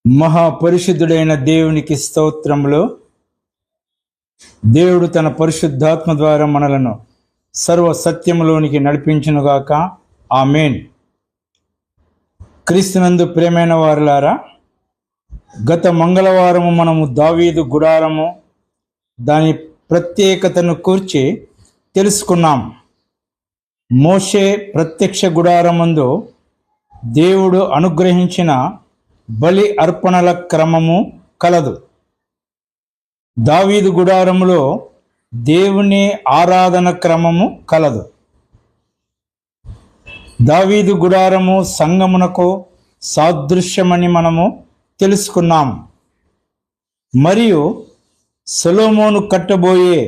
మహాపరిశుద్ధుడైన దేవునికి స్తోత్రములు. దేవుడు తన పరిశుద్ధాత్మ ద్వారా మనలను సర్వ సత్యములోనికి నడిపించునుగాక. ఆమేన్. క్రీస్తునందు ప్రియమైన వారులారా, గత మంగళవారము మనము దావీదు గుడారము దాని ప్రత్యేకతను కూర్చి తెలుసుకున్నాం. మోషే ప్రత్యక్ష గుడారమందు దేవుడు అనుగ్రహించిన బలి అర్పణల క్రమము కలదు. దావీదు గుడారములో దేవుని ఆరాధన క్రమము కలదు. దావీదు గుడారము సంగమునకు సాదృశ్యమని మనము తెలుసుకున్నాము. మరియు సొలొమోను కట్టబోయే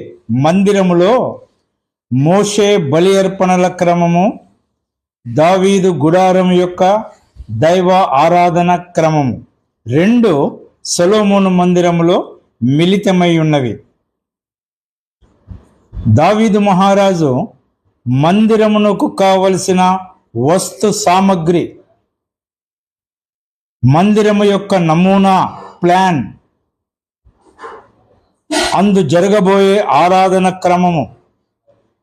మందిరములో మోషే బలి అర్పణల క్రమము దావీదు గుడారం యొక్క దైవ ఆరాధన క్రమము రెండు సొలొమోను మందిరములో మిళితమై ఉన్నవి. దావీదు మహారాజు మందిరమునకు కావలసిన వస్తు సామగ్రి, మందిరము యొక్క నమూనా ప్లాన్, అందు జరగబోయే ఆరాధన క్రమము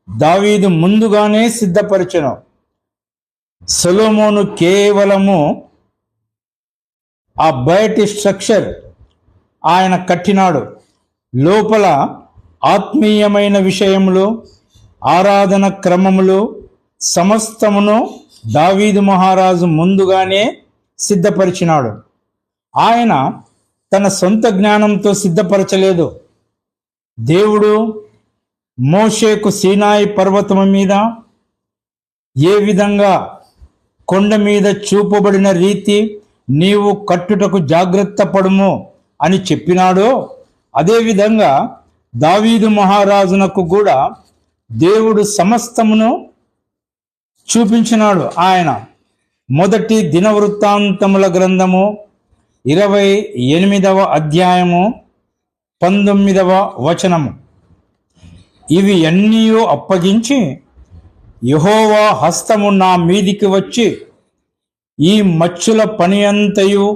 దావీదు ముందుగానే సిద్ధపరచెను. సొలొమోను కేవలము ఆ బయటి స్ట్రక్చర్ ఆయన కట్టినాడు. లోపల ఆత్మీయమైన విషయములు, ఆరాధన క్రమములు సమస్తమును దావీదు మహారాజు ముందుగానే సిద్ధపరిచినాడు. ఆయన తన సొంత జ్ఞానంతో సిద్ధపరచలేదు. దేవుడు మోషేకు సీనాయి పర్వతము మీద ఏ విధంగా కొండ మీద చూపబడిన రీతి నీవు కట్టుటకు జాగ్రత్త పడుము అని చెప్పినాడో, అదేవిధంగా దావీదు మహారాజునకు కూడా దేవుడు సమస్తమును చూపించినాడు. ఆయన మొదటి దినవృత్తాంతముల గ్రంథము 28వ అధ్యాయము 19వ వచనము, ఇవి అన్నీ అప్పగించి యెహోవా హస్తము నా మీదికి వచ్చి ఈ మచ్చుల పని అంతయు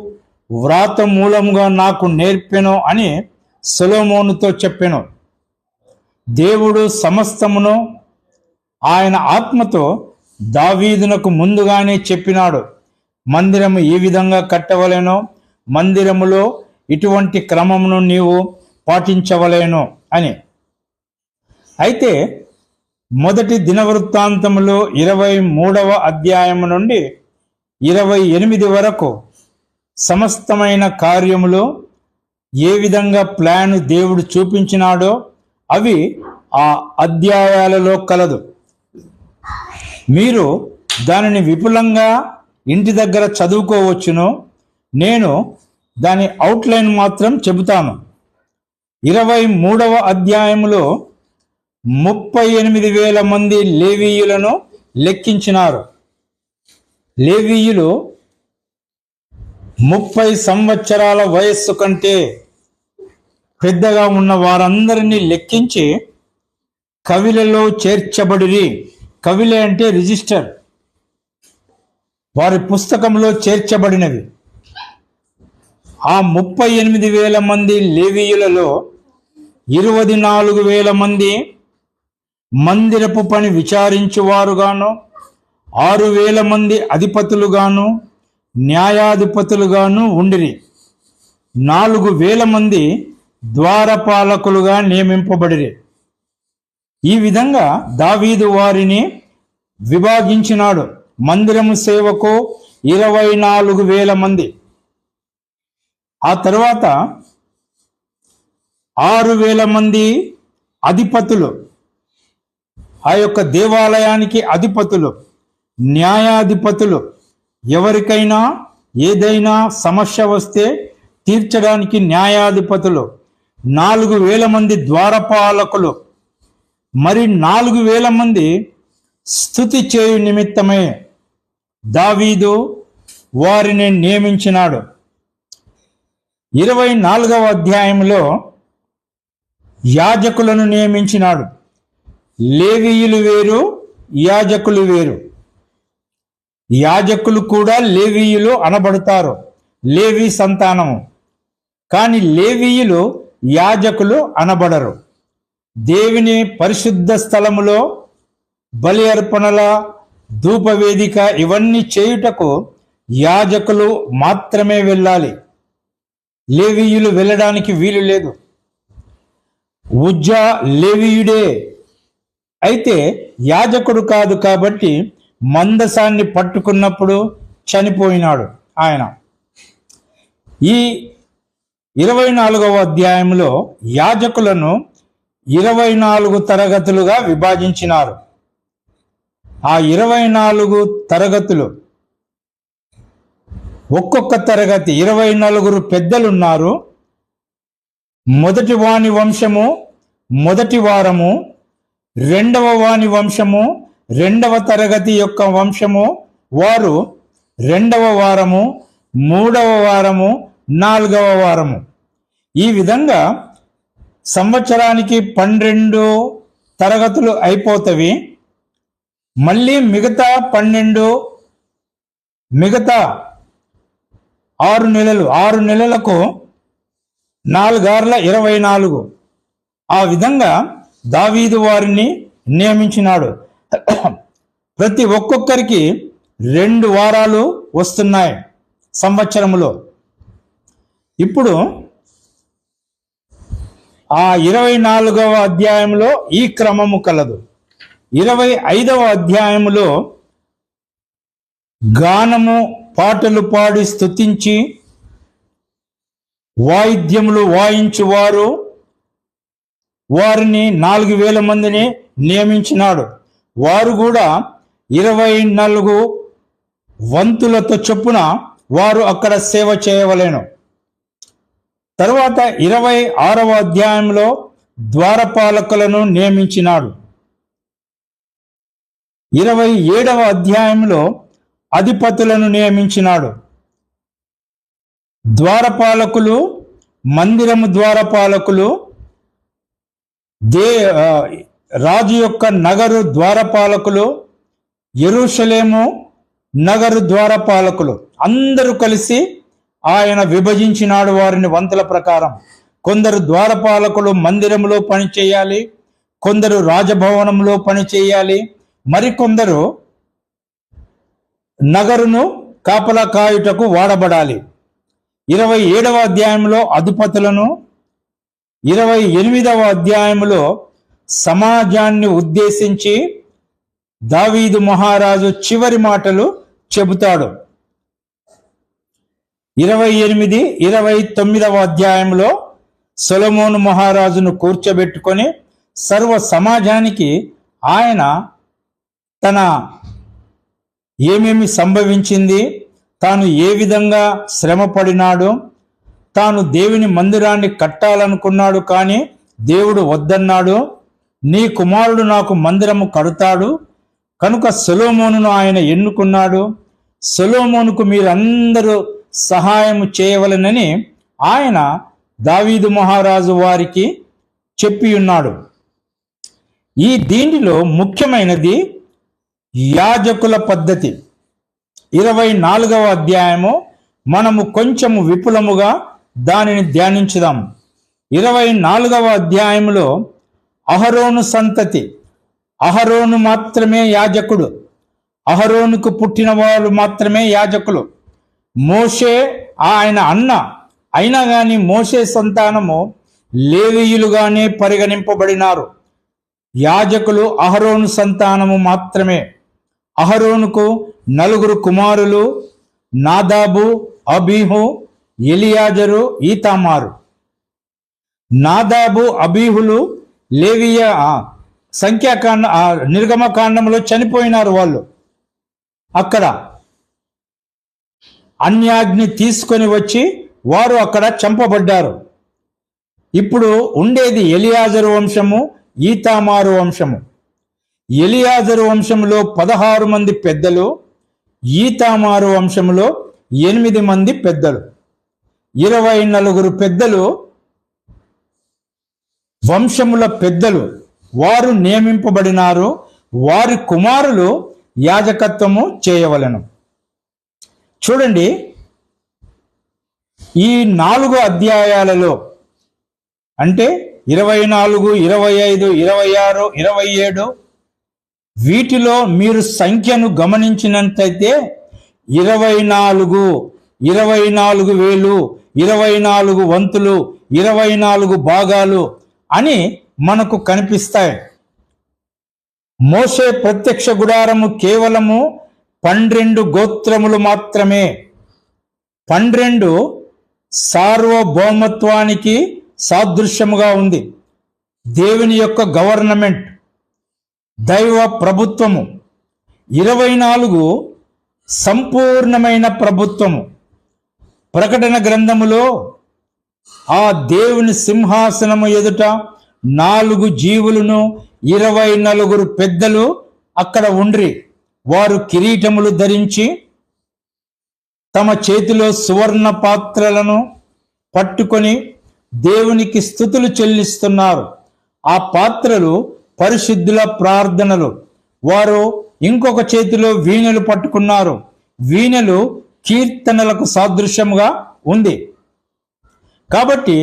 వ్రాత మూలముగా నాకు నేర్పెను అని సొలొమోనుతో చెప్పెను. దేవుడు సమస్తమును ఆయన ఆత్మతో దావీదునకు ముందుగానే చెప్పినాడు. మందిరము ఈ విధంగా కట్టవలెనో, మందిరములో ఇటువంటి క్రమమును నీవు పాటించవలేను అని. అయితే మొదటి దినవృత్తాంతములో 23వ అధ్యాయము నుండి 28 వరకు సమస్తమైన కార్యములు ఏ విధంగా ప్లాను దేవుడు చూపించినాడో అవి ఆ అధ్యాయాలలో కలదు. మీరు దానిని విపులంగా ఇంటి దగ్గర చదువుకోవచ్చును. నేను దాని అవుట్లైన్ మాత్రం చెబుతాను. 23వ అధ్యాయములో 38,000 మంది లేవీయులను లెక్కించినారు. లేవీయులు 30 సంవత్సరాల వయస్సు కంటే పెద్దగా ఉన్న వారందరినీ లెక్కించి కవిలలో చేర్చబడిరి. కవిలే అంటే రిజిస్టర్, వారి పుస్తకంలో చేర్చబడినవి. ఆ 38,000 మంది లేవీయులలో 24,000 మంది మందిరపు పని విచారించువారుగాను, 6,000 మంది అధిపతులుగాను న్యాయాధిపతులుగాను ఉండిరి. 4,000 మంది ద్వారపాలకులుగా నియమింపబడిరి. ఈ విధంగా దావీదు వారిని విభాగించినాడు. మందిరము సేవకు 24,000 మంది. ఆ తర్వాత 6,000 మంది అధిపతులు, ఆ యొక్క దేవాలయానికి అధిపతులు, న్యాయాధిపతులు, ఎవరికైనా ఏదైనా సమస్య వస్తే తీర్చడానికి న్యాయాధిపతులు, 4,000 మంది ద్వారపాలకులు, మరి 4,000 మంది స్తుతి చేయు నిమిత్తమే దావీదు వారిని నియమించినాడు. 24వ అధ్యాయంలో యాజకులను నియమించినాడు. లేవీయులు వేరు, యాజకులు వేరు. యాజకులు కూడా లేవీయులు అనబడతారు. లేవి సంతానము. కాని లేవీయులు యాజకులు అనబడరు. దేవుని పరిశుద్ధ స్థలములో బలి అర్పణల, ధూపవేదిక ఇవన్నీ చేయుటకు యాజకులు మాత్రమే వెళ్ళాలి. లేవీయులు వెళ్ళడానికి వీలు లేదు. ఉజ్జా లేవీయుడే, అయితే యాజకుడు కాదు కాబట్టి మందసాన్ని పట్టుకున్నప్పుడు చనిపోయినాడు ఆయన. ఈ 24వ అధ్యాయంలో యాజకులను 24 తరగతులుగా విభజించినారు. ఆ 24 తరగతులు, ఒక్కొక్క తరగతి 24 పెద్దలున్నారు. మొదటి వాని వంశము మొదటి వారము, రెండవ వాని వంశము రెండవ తరగతి యొక్క వంశము వారు రెండవ వారము, మూడవ వారము, నాలుగవ వారము. ఈ విధంగా సంవత్సరానికి 12 తరగతులు అయిపోతవి. మళ్ళీ మిగతా 12 మిగతా 6 నెలలు, 6 నెలలకు 4 ఆర్ల 24. ఆ విధంగా దావీదు వారిని నియమించినాడు. ప్రతి ఒక్కొక్కరికి 2 వారాలు వస్తున్నాయి సంవత్సరములో. ఇప్పుడు ఆ 24వ అధ్యాయంలో ఈ క్రమము కలదు. 25వ అధ్యాయములో గానము, పాటలు పాడి స్తుతించి వాయిద్యములు వాయించువారు వారిని 4000 మందిని నియమించినాడు. వారు కూడా 24 వంతులతో చొప్పున వారు అక్కడ సేవ చేయవలెను. తరువాత 26వ అధ్యాయంలో ద్వారపాలకులను నియమించినాడు. 27వ అధ్యాయంలో అధిపతులను నియమించినాడు. ద్వారపాలకులు, మందిరము ద్వారపాలకులు, రాజు యొక్క నగరు ద్వారపాలకులు, యెరూషలేము నగరు ద్వారపాలకులు అందరూ కలిసి ఆయన విభజించినాడు వారిని వంతుల ప్రకారం. కొందరు ద్వారపాలకులు మందిరంలో పని చేయాలి, కొందరు రాజభవనంలో పని చేయాలి, మరికొందరు నగరును కాపలా కాయుటకు వాడబడాలి. 27వ అధ్యాయంలో అధిపతులను, 28వ అధ్యాయంలో సమాజాన్ని ఉద్దేశించి దావీదు మహారాజు చివరి మాటలు చెబుతాడు. 28, 29వ అధ్యాయంలో సొలొమోను మహారాజును కూర్చోబెట్టుకొని సర్వ సమాజానికి ఆయన తన ఏమేమి సంభవించింది, తాను ఏ విధంగా శ్రమ పడినాడు, తాను దేవుని మందిరాన్ని కట్టాలనుకున్నాడు కానీ దేవుడు వద్దన్నాడు, నీ కుమారుడు నాకు మందిరము కడతాడు కనుక సొలొమోనును ఆయన ఎన్నుకున్నాడు, సొలొమోనుకు మీరందరూ సహాయము చేయవలెనని ఆయన దావీదు మహారాజు వారికి చెప్పి ఉన్నాడు. ఈ దీనిలో ముఖ్యమైనది యాజకుల పద్ధతి. 24వ అధ్యాయము మనము కొంచెము విపులముగా దానిని ధ్యానించుదాం. 24వ అధ్యాయంలో అహరోను సంతతి, అహరోను మాత్రమే యాజకుడు, అహరోనుకు పుట్టిన వారు మాత్రమే యాజకులు. మోషే ఆయన అన్న అయినా కానీ మోషే సంతానము లేవీయులుగానే పరిగణింపబడినారు. యాజకులు అహరోను సంతానము మాత్రమే. అహరోనుకు 4 కుమారులు, నాదాబు, అబీహు, ఎలియాజరు, ఈతామారు. నాదాబు, అబీహులు లేవియ సంఖ్యాకాండ నిర్గమకాండంలో చనిపోయినారు. వాళ్ళు అక్కడ అన్యాగ్ని తీసుకొని వచ్చి వారు అక్కడ చంపబడ్డారు. ఇప్పుడు ఉండేది ఎలియాజరు వంశము, ఈతామారు వంశము. ఎలియాజరు వంశంలో 16 మంది పెద్దలు, ఈతామారు వంశంలో 8 మంది పెద్దలు. 24 పెద్దలు వంశముల పెద్దలు వారు నియమింపబడినారు. వారి కుమారులు యాజకత్వము చేయవలెను. చూడండి, ఈ 4 అధ్యాయాలలో అంటే 24, 25, 26, 27 వీటిలో మీరు సంఖ్యను గమనించినట్లయితే 24 24,000 24 వంతులు 24 భాగాలు అని మనకు కనిపిస్తాయి. మోషే ప్రత్యక్ష గుడారము కేవలము 12 గోత్రములు మాత్రమే. 12 సార్వభౌమత్వానికి సాదృశ్యముగా ఉంది. దేవుని యొక్క గవర్నమెంట్, దైవ ప్రభుత్వము. 24 సంపూర్ణమైన ప్రభుత్వము. ప్రకటన గ్రంథములో ఆ దేవుని సింహాసనము ఎదుట 4 జీవులను 24 పెద్దలు అక్కడ ఉండ్రి. వారు కిరీటములు ధరించి తమ చేతిలో సువర్ణ పాత్రలను పట్టుకొని దేవునికి స్తుతులు చెల్లిస్తున్నారు. ఆ పాత్రలు పరిశుద్ధుల ప్రార్థనలు. వారు ఇంకొక చేతిలో వీణెలు పట్టుకున్నారు. వీణెలు కీర్తనలకు సాదృశ్యంగా ఉంది. కాబట్టి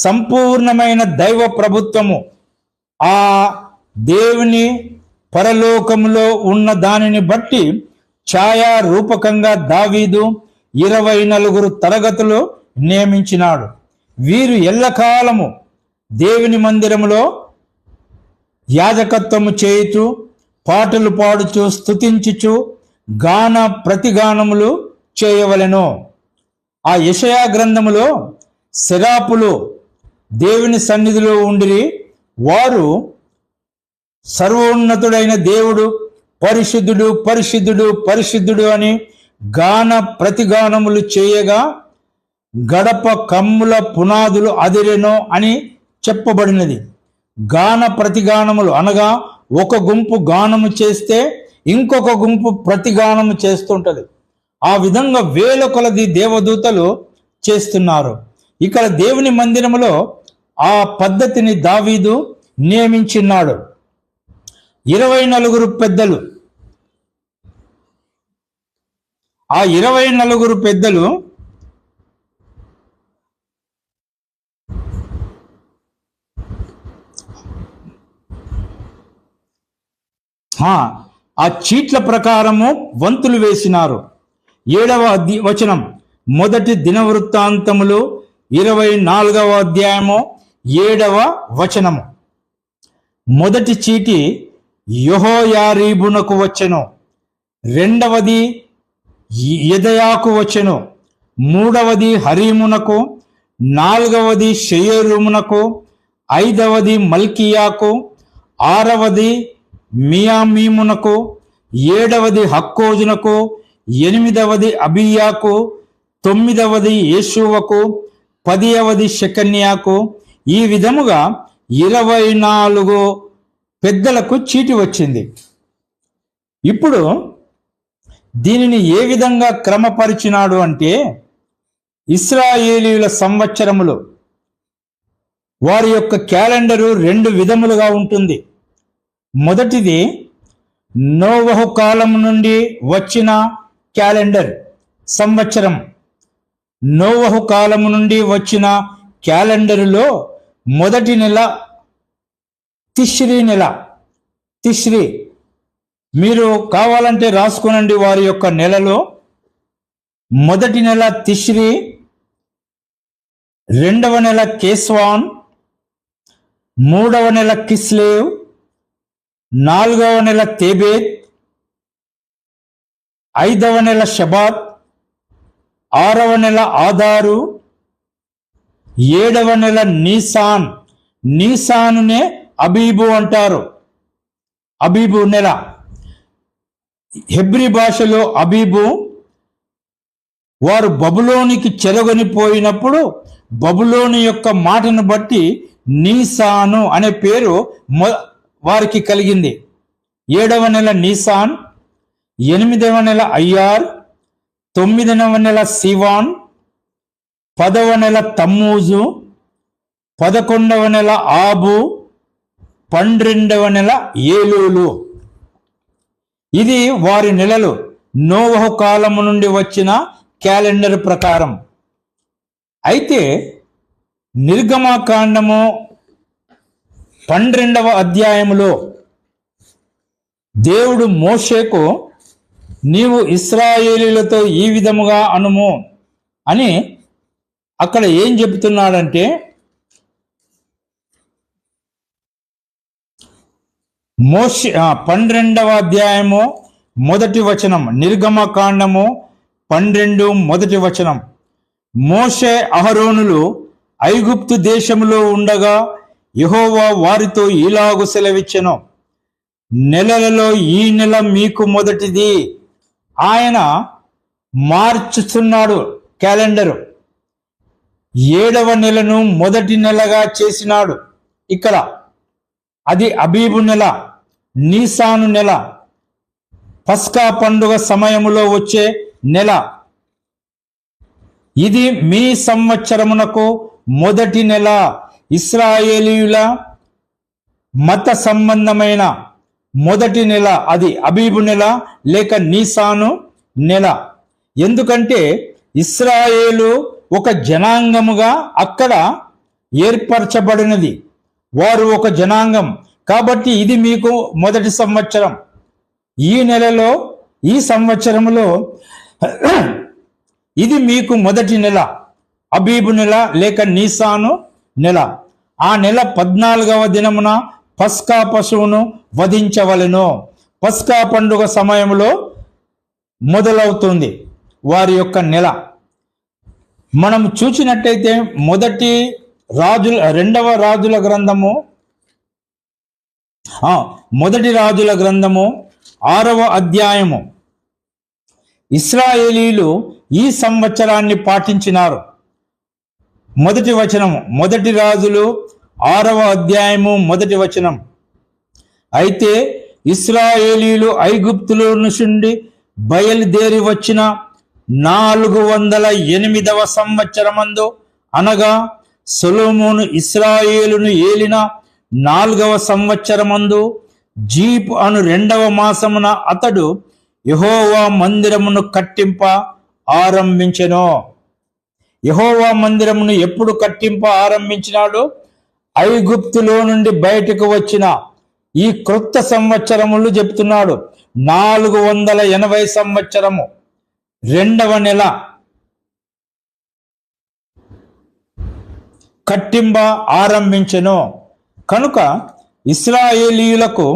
సంపూర్ణమైన దైవ ప్రభుత్వము ఆ దేవుని పరలోకములో ఉన్న దానిని బట్టి ఛాయా రూపకంగా దావీదు 24 తరగతులు నియమించినాడు. వీరు ఎల్లకాలము దేవుని మందిరములో యాజకత్వము చేయుచు, పాటలు పాడుచు, స్తుతించుచు గాన ప్రతిగానములు చేయవలెను. ఆ యెషయా గ్రంథములో సెరాపులు దేవుని సన్నిధిలో ఉండిరి. వారు సర్వోన్నతుడైన దేవుడు పరిశుద్ధుడు పరిశుద్ధుడు పరిశుద్ధుడు అని గాన ప్రతిగానములు చేయగా గడప కమ్ముల పునాదులు అదిరెనో అని చెప్పబడినది. గాన ప్రతిగానములు అనగా ఒక గుంపు గానము చేస్తే ఇంకొక గుంపు ప్రతిగానము చేస్తుంటది. ఆ విధంగా వేల కొలది దేవదూతలు చేస్తున్నారు. ఇక్కడ దేవుని మందిరములో ఆ పద్ధతిని దావీదు నియమించినాడు. 24 పెద్దలు. ఆ 24 పెద్దలు ఆ చీట్ల ప్రకారము వంతులు వేసినారు. 7వ వచనం, మొదటి దినవృత్తాంతములు 24వ అధ్యాయము 7వ వచనము. మొదటి చీటి యెహోయారీబునకు వచ్చెను, రెండవది యెదయాకు వచ్చెను, మూడవది హరీమునకు, నాలుగవది షెయేరుమునకు, ఐదవది మల్కియాకు, ఆరవది మియామీమునకు, ఏడవది హక్కోజునకు, ఎనిమిదవది అబియాకు, తొమ్మిదవది యేషువకు, 10వది షెకన్యాకు. ఈ విధముగా 24 పెద్దలకు చీటి వచ్చింది. ఇప్పుడు దీనిని ఏ విధంగా క్రమపరిచినాడు అంటే, ఇశ్రాయేలీయుల సంవత్సరములు వారి యొక్క క్యాలెండరు 2 విధములుగా ఉంటుంది. మొదటిది నోవహు కాలం నుండి వచ్చిన క్యాలెండర్ సంవత్సరం. నోవహు కాలము నుండి వచ్చిన క్యాలెండరులో మొదటి నెల తిష్రీ నెల. తిష్రీ మీరు కావాలంటే రాసుకునండి. వారి యొక్క నెలలో మొదటి నెల తిష్రీ, రెండవ నెల కేస్వాన్, మూడవ నెల కిస్లేవ్, నాలుగవ నెల తేబేత్, ఐదవ నెల షబాత్, ఆరవ నెల ఆదారు, ఏడవ నెల నీసాన్. నీసానునే అబీబు అంటారు. అబీబు నెల. హెబ్రీ భాషలో అబీబు. వారు బబులోనికి చెరగొనిపోయినప్పుడు బబులోని యొక్క మాటను బట్టి నీసాను అనే పేరు వారికి కలిగింది. 7వ నెల నీసాన్, 8వ నెల అయ్యార్, 9వ నెల సివాన్, 10వ నెల తమ్మూజు, 11వ నెల ఆబు, 12వ నెల ఏలూలు. ఇది వారి నెలలు నోవహు కాలము నుండి వచ్చిన క్యాలెండర్ ప్రకారం. అయితే నిర్గమకాండము 12వ అధ్యాయములో దేవుడు మోషేకు నీవు ఇశ్రాయేలీయులతో ఈ విధముగా అనుము అని అక్కడ ఏం చెబుతున్నాడంటే, మోషే 12వ అధ్యాయము 1వ వచనం, నిర్గమకాండము 12 1వ వచనం. మోషే అహరోనులు ఐగుప్తు దేశములో ఉండగా యెహోవా వారితో ఇలాగు సెలవిచ్చెను, నెలలలో ఈ నెల మీకు మొదటిది. ఆయన మార్చుతున్నాడు క్యాలెండరు. 7వ నెలను మొదటి నెలగా చేసినాడు. ఇక్కడ అది అబీబు నెల, నీసాను నెల, పస్కా పండుగ సమయములో వచ్చే నెల. ఇది మీ సంవత్సరమునకు మొదటి నెల. ఇశ్రాయేలీయుల మత సంబంధమైన మొదటి నెల అది అబీబు నెల లేక నీసాను నెల. ఎందుకంటే ఇశ్రాయేలు ఒక జనాంగముగా అక్కడ ఏర్పరచబడినది. వారు ఒక జనాంగం కాబట్టి ఇది మీకు మొదటి సంవత్సరం. ఈ నెలలో ఈ సంవత్సరములో ఇది మీకు మొదటి నెల, అబీబు నెల లేక నీసాను నెల. ఆ నెల 14వ దినమున పస్కా పశువును వధించవలెను. పస్కా పండుగ సమయంలో మొదలవుతుంది వారి యొక్క నెల. మనం చూసినట్టయితే రెండవ రాజుల గ్రంథము, మొదటి రాజుల గ్రంథము 6వ అధ్యాయము. ఇశ్రాయేలీయులు ఈ సంవత్సరాన్ని పాటించినారు. మొదటి వచనము, మొదటి రాజులు 6వ అధ్యాయము 1వ వచనం. అయితే ఇశ్రాయేలీయులు ఐగుప్తులో నుండి బయలుదేరి వచ్చిన 408వ సంవత్సరమందు, అనగా సొలొమోను ఇశ్రాయేలును ఏలిన 4వ సంవత్సరమందు, జీప్ అను 2వ మాసమున అతడు యెహోవా మందిరమును కట్టింప ఆరంభించెను. యెహోవా మందిరమును ఎప్పుడు కట్టింప ఆరంభించినాడు? ఐగుప్తులో నుండి బయటకు వచ్చిన ఈ క్రొత్త సంవత్సరములు చెప్తున్నాడు. 480 సంవత్సరము 2వ నెల కట్టింప ఆరంభించెను. కనుక ఇశ్రాయేలీయులకు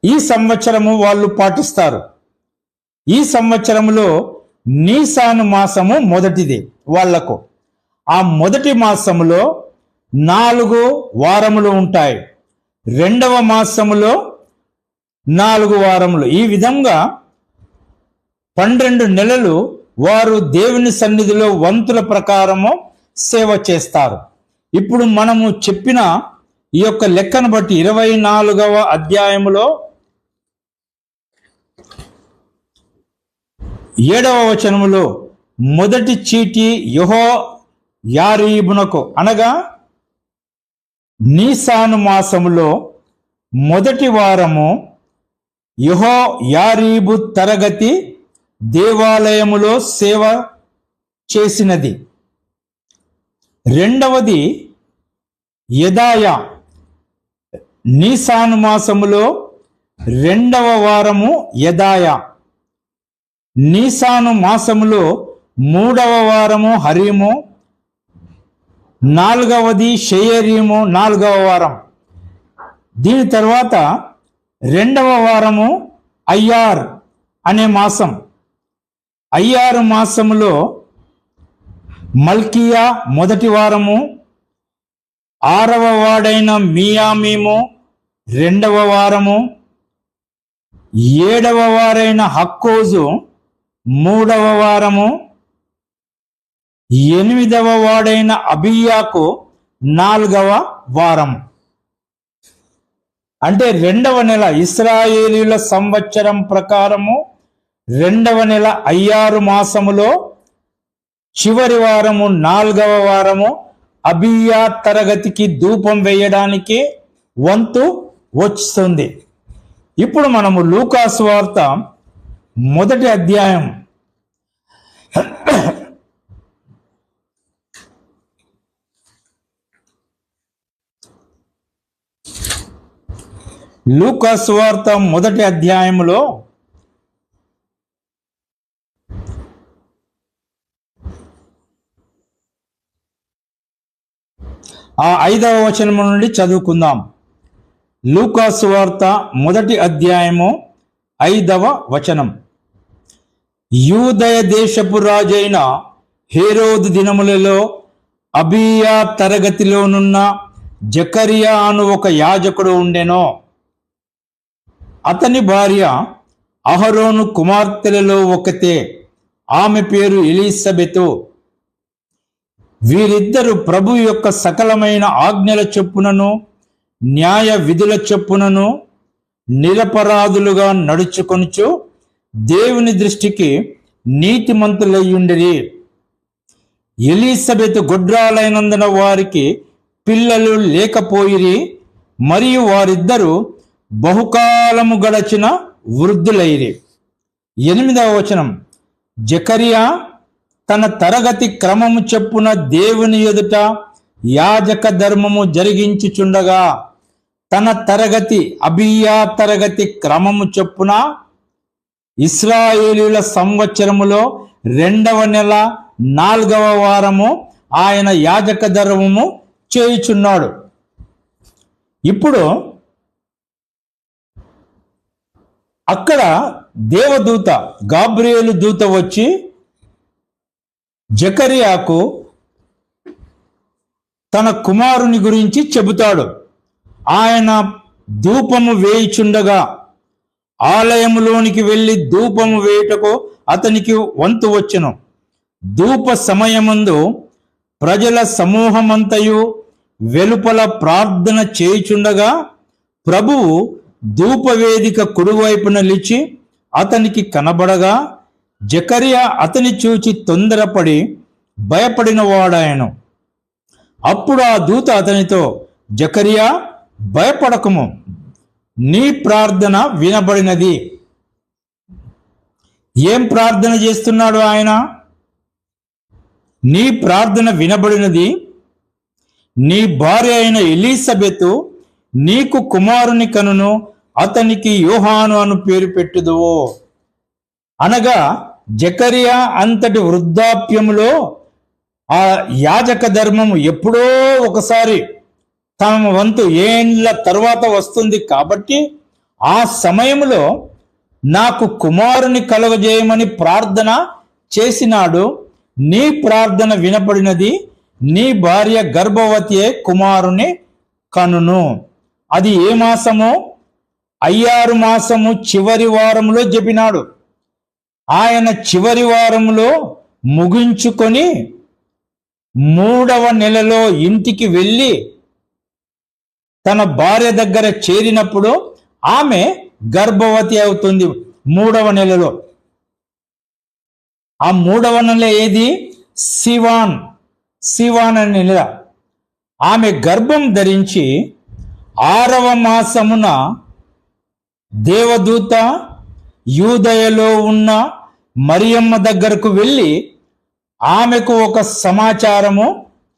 ఈ సంవత్సరము వాళ్ళు పాటిస్తారు. ఈ సంవత్సరములో నీసాను మాసము మొదటిది వాళ్లకు. ఆ మొదటి మాసములో 4 వారములు ఉంటాయి. 2వ మాసములో 4 వారములు. ఈ విధంగా 12 నెలలు వారు దేవుని సన్నిధిలో వంతుల ప్రకారము సేవ చేస్తారు. ఇప్పుడు మనము చెప్పిన ఈ యొక్క లెక్కను బట్టి 24వ అధ్యాయములో 7వ వచనములో మొదటి చీటి యెహోయారీబునకు, అనగా నీసాను మాసములో మొదటి వారము యెహోయారీబు తరగతి దేవాలయములో సేవ చేసినది. 2వది యెదాయా, నీసాను మాసములో 2వ వారము యెదాయా. నీసాను మాసములో 3వ వారము హరీము, 4వది షెయరీము 4వ వారం. దీని తర్వాత 2వ వారము అయ్యార్ అనే మాసం. అయ్యారు మాసములో మల్కియా మొదటి వారము, 6వ వాడైన మియామీము 2వ వారము, 7వ వారైన హక్కోజు 3వ వారము, 8వ వాడైన అబియాకు 4వ వారం. అంటే 2వ నెల ఇశ్రాయేలీయుల సంవత్సరం ప్రకారము 2వ నెల అయ్యారు మాసములో చివరి వారము 4వ వారము అబియా తరగతికి ధూపం వేయడానికి వంతు వస్తుంది. ఇప్పుడు మనము లూకా సువార్త 1వ అధ్యాయం లూకా సువార్త 1వ అధ్యాయములో 5వ వచనం నుండి చదువుకుందాం. లూకా సువార్త 1వ అధ్యాయము 5వ వచనం. యూదయ దేశపు రాజైన హేరోదు దినములలో అబీయా తరగతిలోనున్న జకరియా అను ఒక యాజకుడు ఉండెను. అతని భార్య అహరోను కుమార్తెలలో ఒకతే. ఆమె పేరు ఎలీసబెతు. వీరిద్దరు ప్రభు యొక్క సకలమైన ఆజ్ఞల చొప్పునను న్యాయ విధుల చొప్పునను నిరపరాధులుగా నడుచుకొనుచు దేవుని దృష్టికి నీతిమంతులయ్యుండిరి. ఎలీసబెతు గొడ్రాలైనందున వారికి పిల్లలు లేకపోయిరి, మరియు వారిద్దరూ బహుకాలము గడచిన వృద్ధులైరి. 8వ వచనం. జకరియా తన తరగతి క్రమము చొప్పున దేవుని ఎదుట యాజక ధర్మము జరిగించుచుండగా, తన తరగతి అబీయా తరగతి క్రమము చొప్పున ఇశ్రాయేలీయుల సంవత్సరములో 2వ నెల 4వ వారము ఆయన యాజక ధర్మము చేయుచున్నాడు. ఇప్పుడు అక్కడ దేవదూత గాబ్రియేలు దూత వచ్చి జకరియాకు తన కుమారుని గురించి చెబుతాడు. ఆయన ధూపము వేయుచుండగా ఆలయములోనికి వెళ్ళి ధూపము వేయుటకు అతనికి వంతు వచ్చెను. ధూప సమయమందు ప్రజల సమూహమంతయు వెలుపల ప్రార్థన చేయుచుండగా ప్రభువు ధూపవేదిక కుడివైపున నిలిచి అతనికి కనబడగా, జకరియా అతని చూచి తొందరపడి భయపడిన వాడాయను. అప్పుడు ఆ దూత అతనితో, జకరియా, భయపడకము, నీ ప్రార్థన వినబడినది. ఏం ప్రార్థన చేస్తున్నాడు ఆయన? నీ ప్రార్థన వినబడినది. నీ భార్య అయిన ఎలీసబెతు నీకు కుమారుని కనును, అతనికి యోహాను అను పేరు పెట్టుదువు. అనగా జకరియా అంతటి వృద్ధాప్యములో ఆ యాజక ధర్మము ఎప్పుడో ఒకసారి తమ వంతు ఏండ్ల తర్వాత వస్తుంది కాబట్టి ఆ సమయంలో నాకు కుమారుని కలుగజేయమని ప్రార్థన చేసినాడు. నీ ప్రార్థన వినపడినది. నీ భార్య గర్భవతి కుమారుని కనును. అది ఏ మాసము? 5 మాసము చివరి వారములో చెప్పినాడు. ఆయన చివరి వారములో ముగించుకొని 3వ నెలలో ఇంటికి వెళ్ళి తన భార్య దగ్గర చేరినప్పుడు ఆమె గర్భవతి అవుతుంది. 3వ నెలలో. ఆ 3వ నెల ఏది? సివాన్ అనే నెల. ఆమె గర్భం ధరించి 6వ మాసమున దేవదూత యూదయలో ఉన్న మరియమ్మ దగ్గరకు వెళ్ళి ఆమెకు ఒక సమాచారము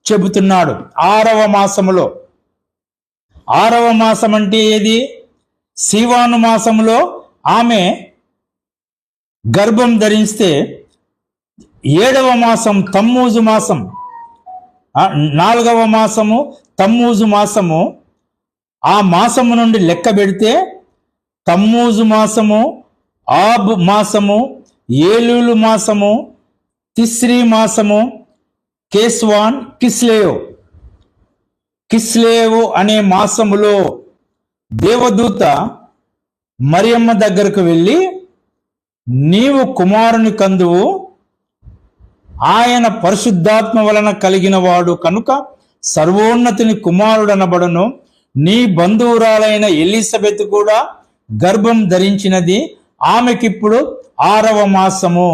చెబుతున్నాడు. 6వ మాసములో. 6వ మాసం అంటే ఏది? సివాను మాసములో ఆమె గర్భం ధరిస్తే 7వ మాసం తమ్మూజు మాసం, 4వ మాసము తమ్మూజు మాసము. ఆ మాసము నుండి లెక్క పెడితే తమ్మూజు మాసము, ఆబ్ మాసము, ఏలూలు మాసము, తిస్రీ మాసము, కేస్వాన్, కిస్లేవు అనే మాసములో దేవదూత మరియమ్మ దగ్గరకు వెళ్ళి, నీవు కుమారుని కందువు, ఆయన పరిశుద్ధాత్మ వలన కలిగిన వాడు కనుక సర్వోన్నతిని కుమారుడనబడును. నీ బంధువురాలైన ఎలీసబెత్ కూడా గర్భం ధరించినది. ఆమెకిప్పుడు 6వ మాసము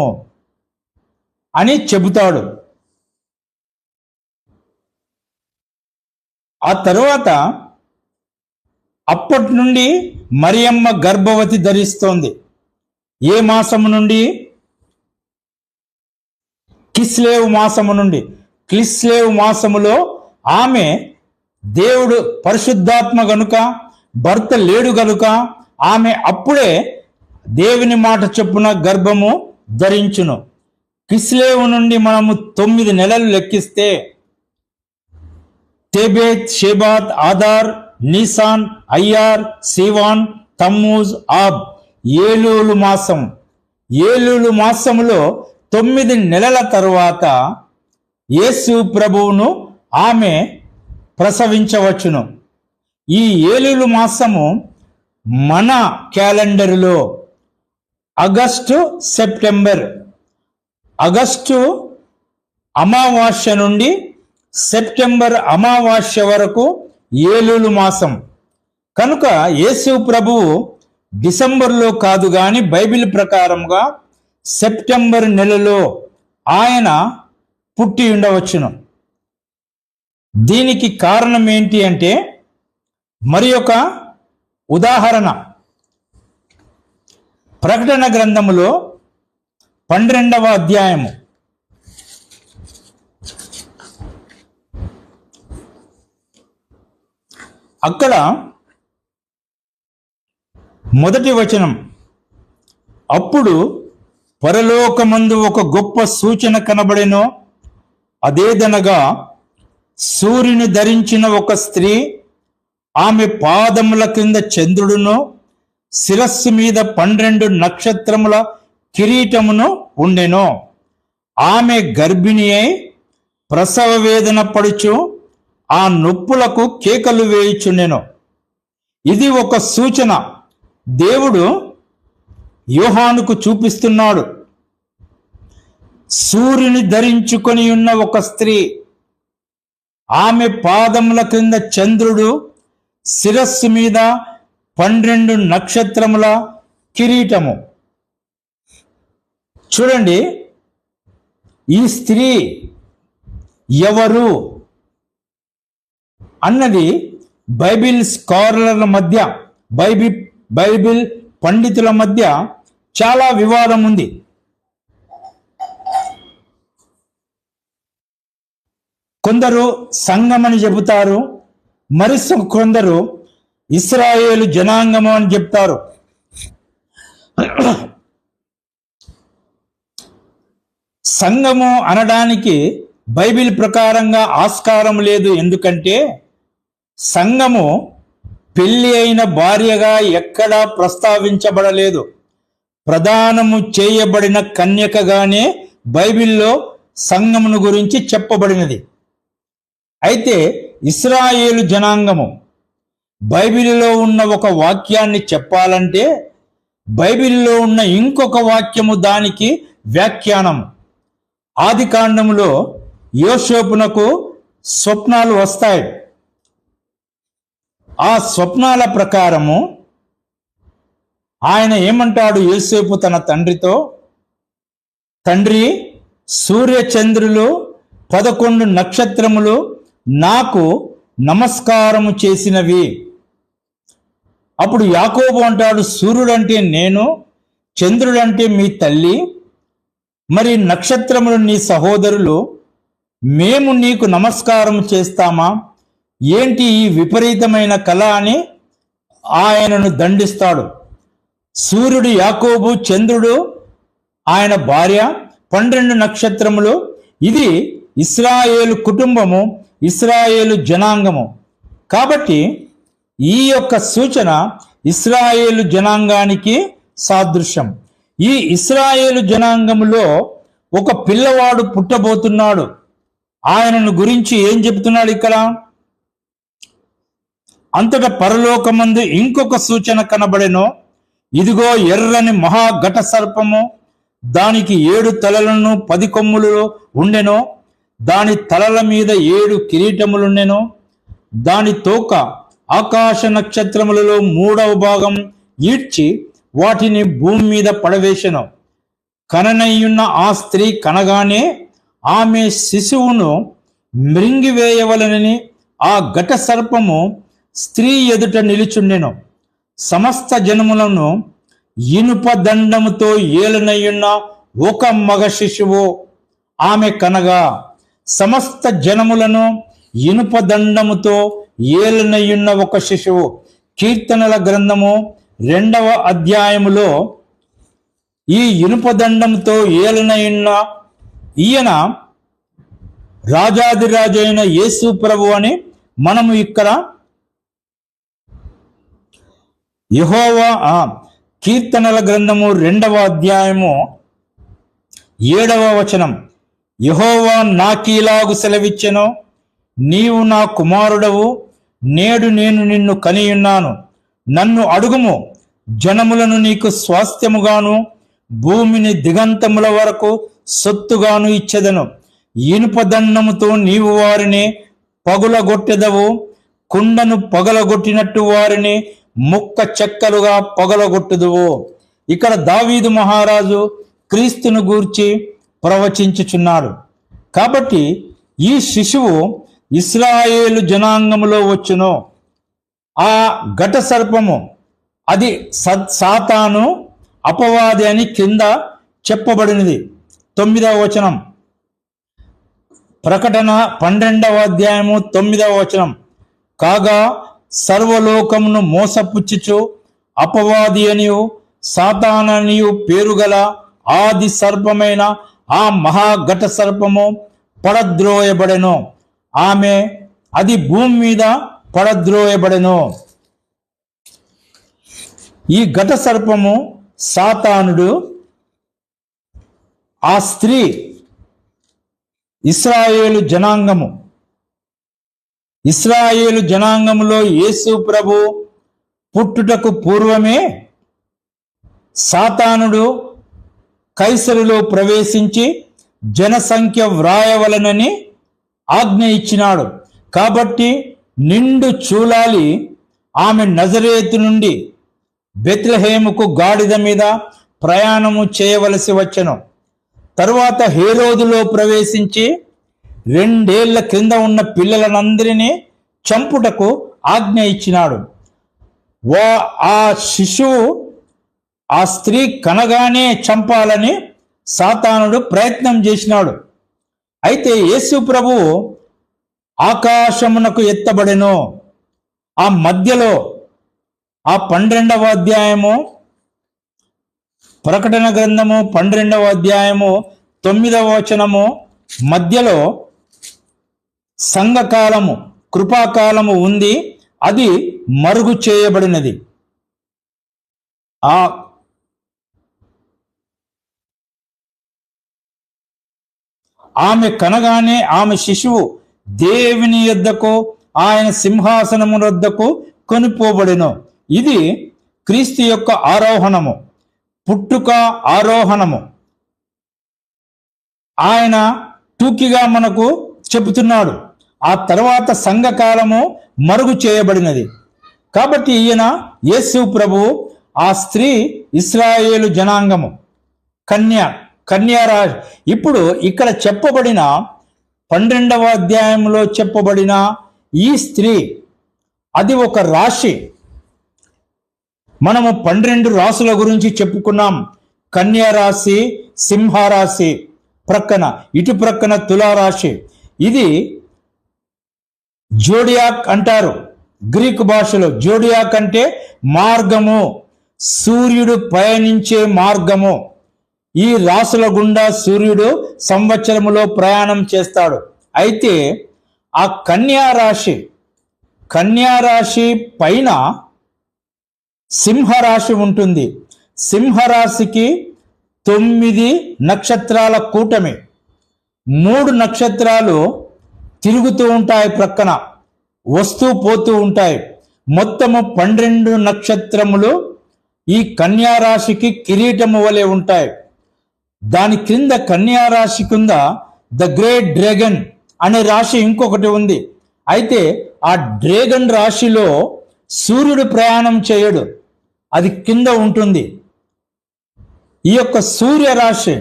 అని చెబుతాడు. ఆ తరువాత అప్పటి నుండి మరియమ్మ గర్భవతి ధరిస్తోంది. ఏ మాసము నుండి? కిస్లేవు మాసము నుండి. కిస్లేవు మాసములో ఆమె దేవుడు పరిశుద్ధాత్మ గనుక భర్త లేడు గనుక ఆమె అప్పుడే దేవుని మాట చొప్పున గర్భము ధరించును. కిస్లేవు నుండి మనము 9 నెలలు లెక్కిస్తే తేబేత్, షేబాత్, ఆదార్, నీసాన్, అయ్యార్, సివాన్, తమ్మూజ్, ఆబ్, ఏలూలు మాసం. ఏలూలు మాసములో 9 నెలల తరువాత యేసు ప్రభువును ఆమె ప్రసవించవచ్చును. ఈ ఏలూలు మాసము మన క్యాలెండరులో ఆగస్టు, సెప్టెంబర్, ఆగస్టు అమావాస్య నుండి సెప్టెంబర్ అమావాస్య వరకు ఏలూలు మాసం. కనుక యేసు ప్రభువు డిసెంబర్లో కాదు కానీ బైబిల్ ప్రకారంగా సెప్టెంబర్ నెలలో ఆయన పుట్టి ఉండవచ్చును. దీనికి కారణం ఏంటి అంటే మరి ఒక ఉదాహరణ ప్రకటన గ్రంథములో 12వ అధ్యాయము అక్కడ మొదటి వచనం, అప్పుడు పరలోకమందు ఒక గొప్ప సూచన కనబడెను. అదేదనగా సూర్యుని ధరించిన ఒక స్త్రీ, ఆమె పాదముల కింద చంద్రుడును, శిరస్సు మీద 12 నక్షత్రముల కిరీటమును ఉండెను. ఆమె గర్భిణి అయి ప్రసవ వేదన పడుచు ఆ నొప్పులకు కేకలు వేయుచుండెను. ఇది ఒక సూచన దేవుడు యోహానుకు చూపిస్తున్నాడు. సూర్యుని ధరించుకొని ఉన్న ఒక స్త్రీ, ఆమె పాదముల కింద చంద్రుడు, శిరస్సు మీద 12 నక్షత్రముల కిరీటము. చూడండి, ఈ స్త్రీ ఎవరు అన్నది బైబిల్ స్కాలర్ల మధ్య, బైబిల్ పండితుల మధ్య చాలా వివాదం ఉంది. కొందరు సంఘమని చెబుతారు, మరి కొందరు ఇశ్రాయేలు జనాంగము అని చెప్తారు. సంఘము అనడానికి బైబిల్ ప్రకారంగా ఆస్కారం లేదు. ఎందుకంటే సంఘము పెళ్లి అయిన భార్యగా ఎక్కడా ప్రస్తావించబడలేదు. ప్రదానము చేయబడిన కన్యకగానే బైబిల్లో సంఘమును గురించి చెప్పబడినది. అయితే ఇశ్రాయేలు జనాంగము బైబిల్లో ఉన్న ఒక వాక్యాన్ని చెప్పాలంటే బైబిల్లో ఉన్న ఇంకొక వాక్యము దానికి వ్యాఖ్యానము. ఆది కాండములో యోసేపునకు స్వప్నాలు వస్తాయి. ఆ స్వప్నాల ప్రకారము ఆయన ఏమంటాడు యోసేపు తన తండ్రితో, తండ్రి, సూర్యచంద్రులు 11 నక్షత్రములు నాకు నమస్కారము చేసినవి. అప్పుడు యాకోబు అంటాడు, సూర్యుడంటే నేను, చంద్రుడంటే మీ తల్లి, మరి నక్షత్రములు నీ సహోదరులు, మేము నీకు నమస్కారం చేస్తామా? ఏంటి ఈ విపరీతమైన కళ అని ఆయనను దండిస్తాడు. సూర్యుడు యాకోబు, చంద్రుడు ఆయన భార్య, 12 నక్షత్రములు. ఇది ఇశ్రాయేలు కుటుంబము, ఇశ్రాయేలు జనాంగము. కాబట్టి ఈ యొక్క సూచన ఇశ్రాయేలు జనాంగానికి సాదృశ్యం. ఈ ఇశ్రాయేలు జనాంగములో ఒక పిల్లవాడు పుట్టబోతున్నాడు. ఆయనను గురించి ఏం చెప్తున్నాడు ఇక్కడ? అంతటా పరలోకమందు ఇంకొక సూచన కనబడెను. ఇదిగో ఎర్రని మహాఘట సర్పము, దానికి 7 తలలను 10 కొమ్ములు ఉండెను. దాని తలల మీద 7 కిరీటములుండెను. దాని తోక ఆకాశ నక్షత్రములలో 3వ భాగం ఈడ్చి వాటిని భూమి మీద పడవేశెను. కననయ్యున్న ఆ స్త్రీ కనగానే ఆమె శిశువును మృంగివేయవలనని ఆ ఘట సర్పము స్త్రీ ఎదుట నిలుచుండెను. సమస్త జనములను ఇనుప దండముతో ఏలనయ్యున్న ఒక మగ శిశువు ఆమె కనగా, సమస్త జనములను ఇనుప దండముతో ఏలనయ్యున్న ఒక శిశువు. కీర్తనల గ్రంథము 2వ అధ్యాయములో ఈ ఇనుపదండంతో ఏలనయున్న ఈయన రాజాదిరాజైన యేసు ప్రభు అని మనము ఇక్కడ యెహోవా కీర్తనల గ్రంథము 2వ అధ్యాయము 7వ వచనం, యెహోవా నాకీలాగు సెలవిచ్చెను, నీవు నా కుమారుడవు, నేడు నేను నిన్ను కనియున్నాను. నన్ను అడుగుము, జనములను నీకు స్వాస్థ్యముగాను భూమిని దిగంతముల వరకు సొత్తుగాను ఇచ్చెదను. ఇనుపదండముతో నీవు వారిని పగులగొట్టెదవు, కుండను పగలగొట్టినట్టు వారిని ముక్క చెక్కలుగా పగలగొట్టుదువు. ఇక్కడ దావీదు మహారాజు క్రీస్తును గూర్చి ప్రవచించుచున్నాడు. కాబట్టి ఈ శిశువు ఇశ్రాయేలు జనాంగములో వచ్చును. ఆ ఘట సర్పము అది సాతాను, అపవాది అని కింద చెప్పబడినది. 9వ వచనం, ప్రకటన 12వ అధ్యాయము 9వ వచనం, కాగా సర్వలోకమును మోసపుచ్చుచు అపవాది అనియు సాతాననియు పేరుగల ఆది సర్పమైన ఆ మహాఘట సర్పము పడద్రోయబడెను. అది భూమి మీద పడద్రోయబడెను. ఈ ఘట సర్పము సాతానుడు, ఆ స్త్రీ ఇశ్రాయేలు జనాంగము. ఇశ్రాయేలు జనాంగములో యేసు ప్రభు పుట్టుటకు పూర్వమే సాతానుడు కైసరులో ప్రవేశించి జనసంఖ్య వ్రాయవలనని ఆజ్ఞ ఇచ్చినాడు. కాబట్టి నిండు చూలాలి ఆమె నజరేతు నుండి బెత్లెహేముకు గాడిద మీద ప్రయాణము చేయవలసి వచ్చెను. తరువాత హేరోదులో ప్రవేశించి 2 ఏళ్ల క్రింద ఉన్న పిల్లలనందరినీ చంపుటకు ఆజ్ఞ ఇచ్చినాడు. ఆ శిశువు ఆ స్త్రీ కనగానే చంపాలని సాతానుడు ప్రయత్నం చేసినాడు. అయితే యేసు ప్రభువు ఆకాశమునకు ఎత్తబడెను. ఆ మధ్యలో ఆ 12వ అధ్యాయము, ప్రకటన గ్రంథము 12వ అధ్యాయము 9వ వచనము మధ్యలో సంఘకాలము, కృపాకాలము ఉంది. అది మరుగు చేయబడినది. ఆమె కనగానే ఆమె శిశువు దేవుని యొద్దకు, ఆయన సింహాసనము వద్దకు కొనిపోబడెను. ఇది క్రీస్తు యొక్క ఆరోహణము, పుట్టుక ఆరోహణము. ఆయన టూకిగా మనకు చెబుతున్నాడు. ఆ తర్వాత సంఘకాలము మరుగు చేయబడినది. కాబట్టి ఈయన యేసు ప్రభువు, ఆ స్త్రీ ఇశ్రాయేలు జనాంగము, కన్యారాజు. ఇప్పుడు ఇక్కడ చెప్పబడిన 12వ అధ్యాయంలో చెప్పబడిన ఈ స్త్రీ, అది ఒక రాశి. మనము 12 రాశుల గురించి చెప్పుకున్నాం. కన్యారాశి, సింహరాశి, ప్రక్కన ఇటు ప్రక్కన తులారాశి. ఇది జోడియాక్ అంటారు గ్రీకు భాషలో. జోడియాక్ అంటే మార్గము, సూర్యుడు పయనించే మార్గము. ఈ రాశుల గుండా సూర్యుడు సంవత్సరములో ప్రయాణం చేస్తాడు. అయితే ఆ కన్యారాశి పైన సింహరాశి ఉంటుంది. సింహరాశికి 9 నక్షత్రాల కూటమి. 3 నక్షత్రాలు తిరుగుతూ ఉంటాయి, ప్రక్కన వస్తూ పోతూ ఉంటాయి. మొత్తము 12 నక్షత్రములు ఈ కన్యారాశికి కిరీటము వలె ఉంటాయి. దాని క్రింద కన్యారాశి కింద ద గ్రేట్ డ్రాగన్ అనే రాశి ఇంకొకటి ఉంది. అయితే ఆ డ్రాగన్ రాశిలో సూర్యుడు ప్రయాణం చేయడు, అది కింద ఉంటుంది. ఈ యొక్క సూర్యరాశి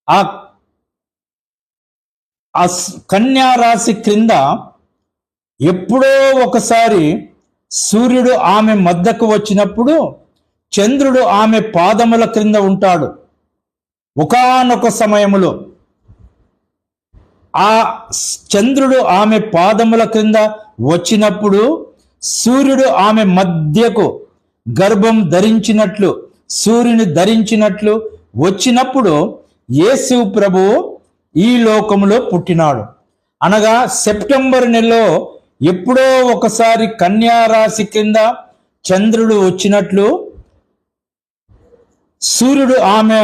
ఆ కన్యారాశి క్రింద ఎప్పుడో ఒకసారి సూర్యుడు ఆమె మద్దకు వచ్చినప్పుడు చంద్రుడు ఆమె పాదముల క్రింద ఉంటాడు. ఒకానొక సమయములో ఆ చంద్రుడు ఆమె పాదముల క్రింద వచ్చినప్పుడు సూర్యుడు ఆమె మధ్యకు గర్భం ధరించినట్లు, సూర్యుని ధరించినట్లు వచ్చినప్పుడు యేసు ప్రభువు ఈ లోకములో పుట్టినాడు. అనగా సెప్టెంబర్ నెలలో ఎప్పుడో ఒకసారి కన్యా రాశి కింద చంద్రుడు వచ్చినట్లు సూర్యుడు ఆమె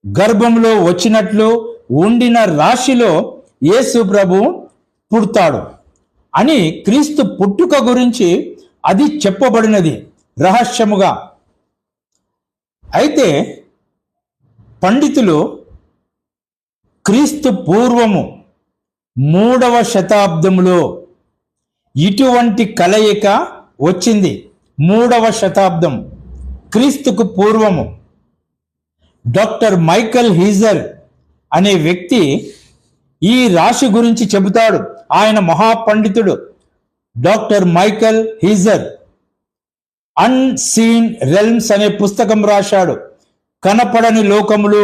గర్భంలో వచ్చినట్లు ఉండిన రాశిలో యేసు ప్రభు పుడతాడు అని క్రీస్తు పుట్టుక గురించి అది చెప్పబడినది రహస్యముగా. అయితే పండితులు క్రీస్తు పూర్వము 3వ శతాబ్దంలో ఇటువంటి కలయిక వచ్చింది. 3వ శతాబ్దం క్రీస్తుకు పూర్వము. డాక్టర్ మైకల్ హీజర్ అనే వ్యక్తి ఈ రాశి గురించి చెబుతాడు. ఆయన మహాపండితుడు డాక్టర్ మైకల్ హీజర్ అన్సీన్ రెల్మ్స్ అనే పుస్తకం రాశాడు. కనపడని లోకములు,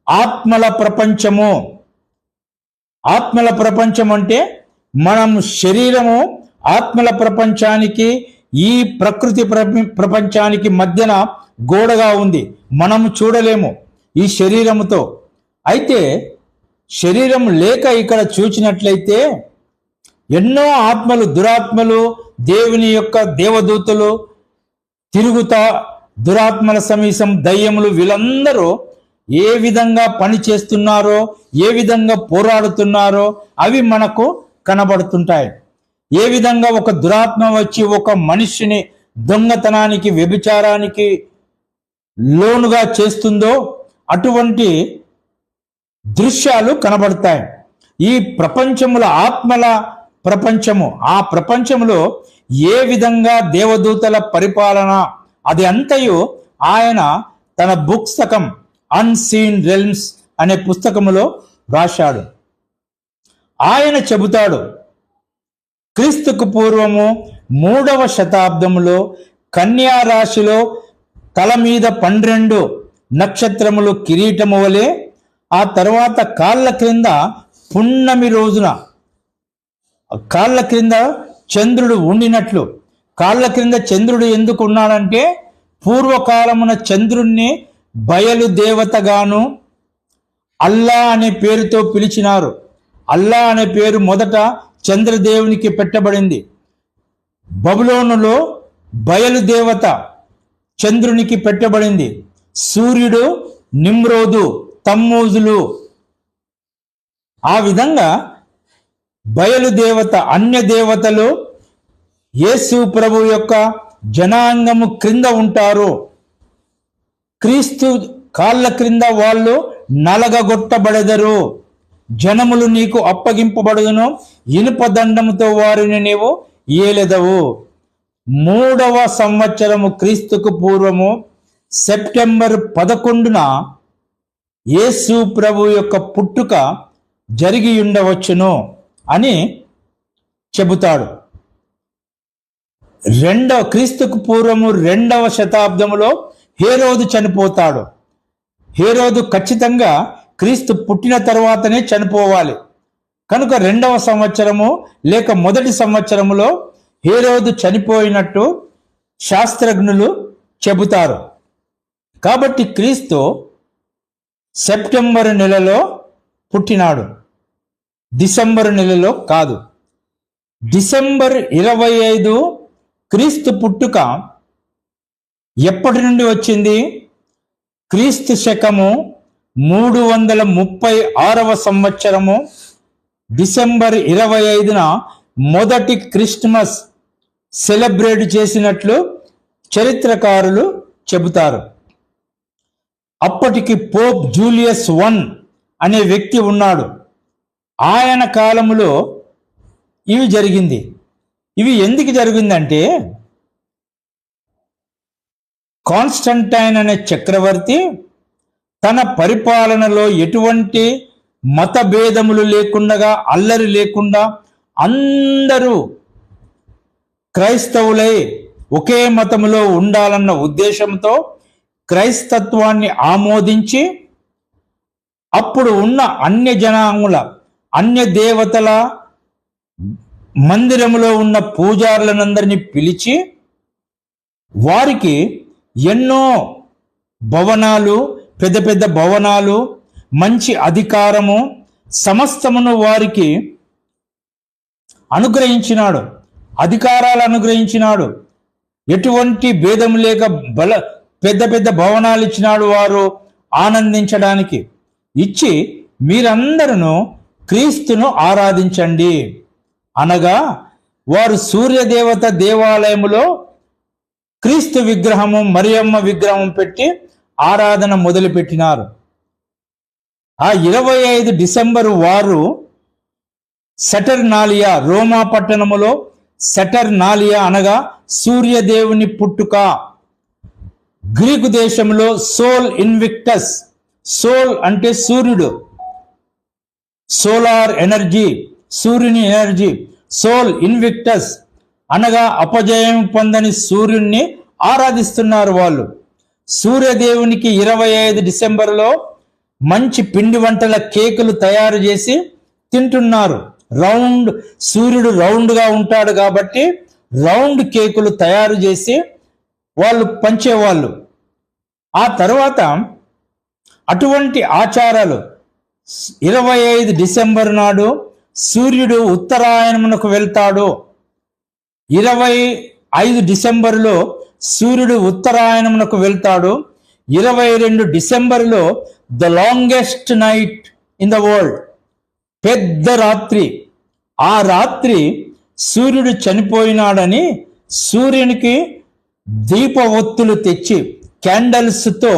ఆత్మల ప్రపంచము. ఆత్మల ప్రపంచం అంటే మనం శరీరము ఆత్మల ప్రపంచానికి ఈ ప్రకృతి ప్రపంచానికి మధ్యన గోడగా ఉంది. మనము చూడలేము ఈ శరీరముతో. అయితే శరీరం లేక ఇక్కడ చూచినట్లయితే ఎన్నో ఆత్మలు, దురాత్మలు, దేవుని యొక్క దేవదూతలు తిరుగుతా, దురాత్మల సమీసం, దయ్యములు, వీళ్ళందరూ ఏ విధంగా పని చేస్తున్నారో, ఏ విధంగా పోరాడుతున్నారో అవి మనకు కనబడుతుంటాయి. ఏ విధంగా ఒక దురాత్మ వచ్చి ఒక మనిషిని దొంగతనానికి, వ్యభిచారానికి లోనుగా చేస్తుందో అటువంటి దృశ్యాలు కనబడతాయి. ఈ ప్రపంచముల ఆత్మల ప్రపంచము, ఆ ప్రపంచంలో ఏ విధంగా దేవదూతల పరిపాలన అది అంతయు ఆయన తన పుస్తకం అన్సీన్ రెల్మ్స్ అనే పుస్తకములో రాశాడు. ఆయన చెబుతాడు, క్రీస్తుకు పూర్వము 3వ శతాబ్దములో కన్యా రాశిలో తల మీద 12 నక్షత్రములు కిరీటము వలె, ఆ తర్వాత కాళ్ళ క్రింద పున్నమి రోజున కాళ్ళ క్రింద చంద్రుడు ఉండినట్లు. కాళ్ళ క్రింద చంద్రుడు ఎందుకు ఉన్నాడంటే పూర్వకాలమున చంద్రుణ్ణి బయలు దేవతగాను అల్లా అనే పేరుతో పిలిచినారు. అల్లా అనే పేరు మొదట చంద్రదేవునికి పెట్టబడింది. బబులోనులో బయలుదేవత చంద్రునికి పెట్టబడింది. సూర్యుడు నిమ్రోదు, తమ్మూజులు. ఆ విధంగా బయలుదేవత, అన్య దేవతలు యేసు ప్రభు యొక్క జనాంగము క్రింద ఉంటారు. క్రీస్తు కాళ్ళ క్రింద వాళ్ళు నలగగొట్టబడెదరు. జనములు నీకు అప్పగింపబడును, ఇనుప దండముతో వారిని నీవు ఏలెదవు. 3వ సంవత్సరము క్రీస్తుకు పూర్వము సెప్టెంబర్ 11న యేసు ప్రభు యొక్క పుట్టుక జరిగి ఉండవచ్చును అని చెబుతాడు. క్రీస్తుకు పూర్వము 2వ శతాబ్దములో హేరోదు చనిపోతాడు. హేరోదు ఖచ్చితంగా క్రీస్తు పుట్టిన తర్వాతనే చనిపోవాలి. కనుక 2వ సంవత్సరము లేక మొదటి సంవత్సరములో హేరోదు చనిపోయినట్టు శాస్త్రజ్ఞులు చెబుతారు. కాబట్టి క్రీస్తు సెప్టెంబర్ నెలలో పుట్టినాడు, డిసెంబర్ నెలలో కాదు. డిసెంబర్ 25 క్రీస్తు పుట్టుక ఎప్పటి నుండి వచ్చింది? క్రీస్తు శకము 336వ సంవత్సరము డిసెంబర్ 25న మొదటి క్రిస్మస్ సెలబ్రేట్ చేసినట్లు చరిత్రకారులు చెబుతారు. అప్పటికి పోప్ జూలియస్ I అనే వ్యక్తి ఉన్నాడు. ఆయన కాలములో ఇవి జరిగింది. ఇవి ఎందుకు జరిగిందంటే కాన్స్టంటైన్ అనే చక్రవర్తి తన పరిపాలనలో ఎటువంటి మతభేదములు లేకుండా, అల్లరి లేకుండా అందరూ క్రైస్తవులై ఒకే మతములో ఉండాలన్న ఉద్దేశంతో క్రైస్తత్వాన్ని ఆమోదించి అప్పుడు ఉన్న అన్య జనాంగుల, అన్య దేవతల మందిరములో ఉన్న పూజారులనందరినీ పిలిచి వారికి ఎన్నో భవనాలు, పెద్ద పెద్ద భవనాలు, మంచి అధికారము సమస్తమును వారికి అనుగ్రహించినాడు, అధికారాలు అనుగ్రహించినాడు. ఎటువంటి భేదం లేక పెద్ద పెద్ద భవనాలు ఇచ్చినాడు వారు ఆనందించడానికి. ఇచ్చి మీరందరూ క్రీస్తును ఆరాధించండి అనగా వారు సూర్యదేవత దేవాలయములో క్రీస్తు విగ్రహము, మరియమ్మ విగ్రహం పెట్టి ఆరాధన మొదలుపెట్టినారు. ఆ 25 డిసెంబరు వారు సెటర్నాలియా, రోమా పట్టణములో సెటర్నాలియా అనగా సూర్యదేవుని పుట్టుక, గ్రీకు దేశంలో సోల్ ఇన్విక్టస్, సోల్ అంటే సూర్యుడు, సోలార్ ఎనర్జీ, సూర్యుని ఎనర్జీ, సోల్ ఇన్విక్టస్ అనగా అపజయం పొందని సూర్యుడిని ఆరాధిస్తున్నారు వాళ్ళు. సూర్యదేవునికి 25 డిసెంబర్లో మంచి పిండి వంటల కేకులు తయారు చేసి తింటున్నారు. సూర్యుడు రౌండ్గా ఉంటాడు కాబట్టి రౌండ్ కేకులు తయారు చేసి వాళ్ళు పంచేవాళ్ళు. ఆ తర్వాత అటువంటి ఆచారాలు 25 డిసెంబర్ నాడు సూర్యుడు ఉత్తరాయణమునకు వెళ్తాడు. 25 డిసెంబర్లో సూర్యుడు ఉత్తరాయణమునకు వెళ్తాడు. 22 డిసెంబర్లో the longest night in the world, పెద్ద రాత్రి. ఆ రాత్రి సూర్యుడు చనిపోయినాడని సూర్యునికి దీప ఒత్తులు తెచ్చి క్యాండల్స్తో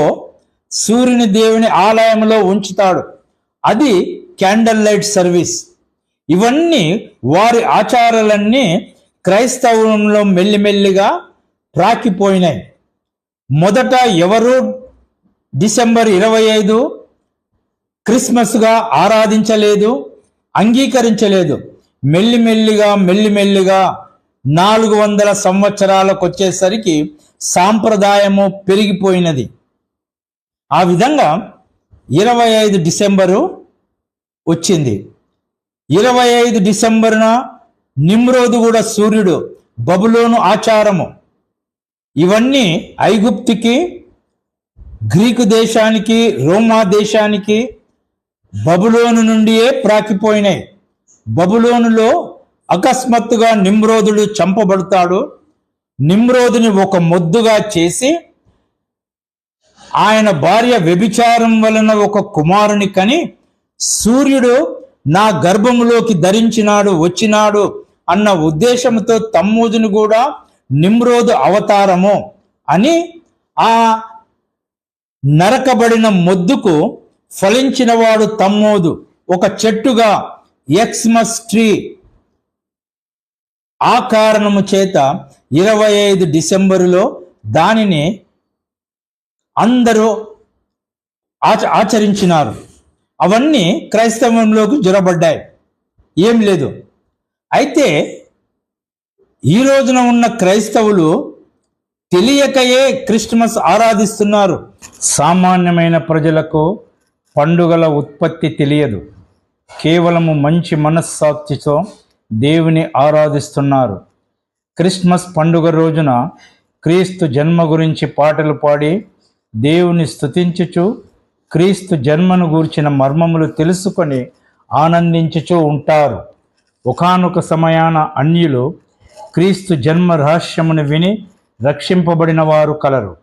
సూర్యుని దేవుని ఆలయంలో ఉంచుతాడు. అది క్యాండల్ లైట్ సర్వీస్. ఇవన్నీ వారి ఆచారాలన్నీ క్రైస్తవంలో మెల్లిమెల్లిగా ప్రాకిపోయినాయి. మొదట ఎవరు డిసెంబర్ 25 క్రిస్మస్గా ఆరాధించలేదు, అంగీకరించలేదు. మెల్లిమెల్లిగా 400 సంవత్సరాలకు వచ్చేసరికి సాంప్రదాయము పెరిగిపోయినది. ఆ విధంగా 25 డిసెంబరు వచ్చింది. 25 డిసెంబరున నిమ్రోదు కూడా సూర్యుడు, బబులోను ఆచారము. ఇవన్నీ ఐగుప్తుకి, గ్రీకు దేశానికి, రోమా దేశానికి బబులోను నుండియే ప్రాకిపోయినాయి. బబులోనులో అకస్మాత్తుగా నిమ్రోదుడు చంపబడతాడు. నిమ్రోదుని ఒక మొద్దుగా చేసి ఆయన భార్య వ్యభిచారం వలన ఒక కుమారుని కని సూర్యుడు నా గర్భములోకి ధరించినాడు, వచ్చినాడు అన్న ఉద్దేశంతో తమ్మూజుని కూడా నిమ్రోదు అవతారము అని ఆ నరకబడిన మొద్దుకు ఫలించినవాడు తమ్మూదు, ఒక చెట్టుగా ఎక్స్మస్ ట్రీ. ఆ కారణము చేత 25 డిసెంబరులో దానిని అందరూ ఆచరించినారు. అవన్నీ క్రైస్తవంలోకి జొరబడ్డాయి, ఏం లేదు. అయితే ఈ రోజున ఉన్న క్రైస్తవులు తెలియకయే క్రిస్మస్ ఆరాధిస్తున్నారు. సామాన్యమైన ప్రజలకు పండుగల ఉత్పత్తి తెలియదు. కేవలము మంచి మనస్సాక్షితో దేవుని ఆరాధిస్తున్నారు. క్రిస్మస్ పండుగ రోజున క్రీస్తు జన్మ గురించి పాటలు పాడి దేవుని స్తుతించుచు క్రీస్తు జన్మను గూర్చిన మర్మములు తెలుసుకొని ఆనందించుచూ ఉంటారు. ఒకానొక సమయాన అన్యులు క్రీస్తు జన్మ రహస్యమును విని రక్షింపబడిన వారు కలరు.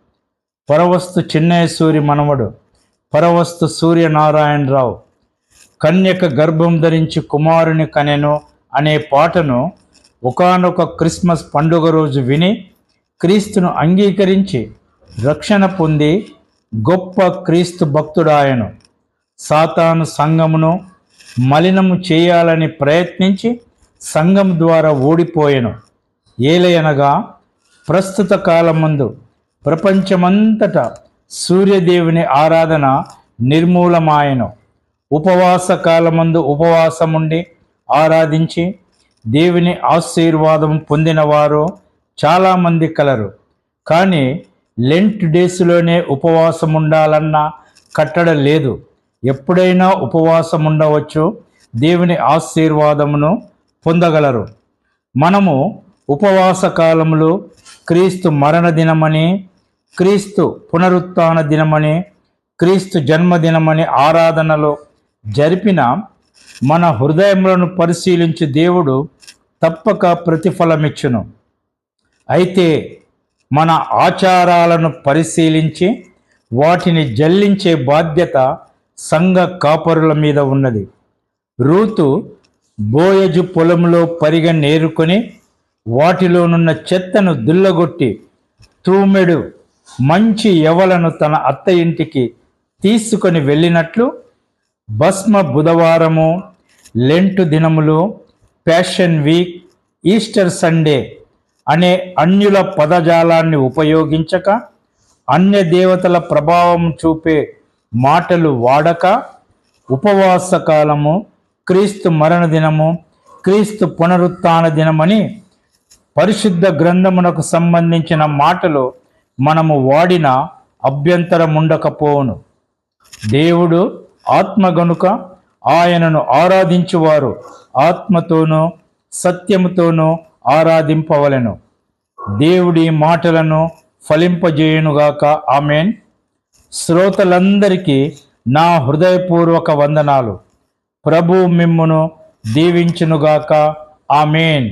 పరవస్తు చిన్నయసూరి మనవడు పరవస్తు సూర్యనారాయణరావు కన్యక గర్భం ధరించి కుమారుని కనెను అనే పాటను ఒకానొక క్రిస్మస్ పండుగ రోజు విని క్రీస్తును అంగీకరించి రక్షణ పొంది గొప్ప క్రీస్తు భక్తుడాయను. సాతాను సంఘమును మలినము చేయాలని ప్రయత్నించి సంఘం ద్వారా ఓడిపోయెను. ఏలయనగా ప్రస్తుత కాలమందు ప్రపంచమంతటా సూర్యదేవుని ఆరాధన నిర్మూలమాయెను. ఉపవాస కాలమందు ఉపవాసముండి ఆరాధించి దేవుని ఆశీర్వాదం పొందిన వారు చాలామంది కలరు. కానీ లెంట్ డేస్లోనే ఉపవాసం ఉండాలన్న కట్టడ లేదు. ఎప్పుడైనా ఉపవాసం ఉండవచ్చు, దేవుని ఆశీర్వాదమును పొందగలరు. మనము ఉపవాస కాలంలో క్రీస్తు మరణ దినమని, క్రీస్తు పునరుత్థాన దినమని, క్రీస్తు జన్మదినమని ఆరాధనలో జరిపిన మన హృదయములను పరిశీలించి దేవుడు తప్పక ప్రతిఫలమిచ్చును. అయితే మన ఆచారాలను పరిశీలించి వాటిని జల్లించే బాధ్యత సంఘ కాపరుల మీద ఉన్నది. రూతు బోయజు పొలంలో పరిగె నేరుకొని వాటిలోనున్న చెత్తను దుల్లగొట్టి తూమెడు మంచి యవలను తన అత్త ఇంటికి తీసుకొని వెళ్ళినట్లు భస్మ బుధవారము, లెంటు దినములు, ప్యాషన్ వీక్, ఈస్టర్ సండే అనే అన్యుల పదజాలాన్ని ఉపయోగించక, అన్య దేవతల ప్రభావం చూపే మాటలు వాడక, ఉపవాస కాలము, క్రీస్తు మరణ దినము, క్రీస్తు పునరుత్థాన దినమని పరిశుద్ధ గ్రంథమునకు సంబంధించిన మాటలు మనము వాడిన అభ్యంతరముండకపోవును. దేవుడు ఆత్మ గనుక ఆయనను ఆరాధించువారు ఆత్మతోనూ సత్యముతోనూ ఆరాధింపవలెను. దేవుడి మాటలను ఫలింపజేయునుగాక. ఆమేన్. శ్రోతలందరికీ నా హృదయపూర్వక వందనాలు. ప్రభు మిమ్మును దీవించునుగాక. ఆమేన్.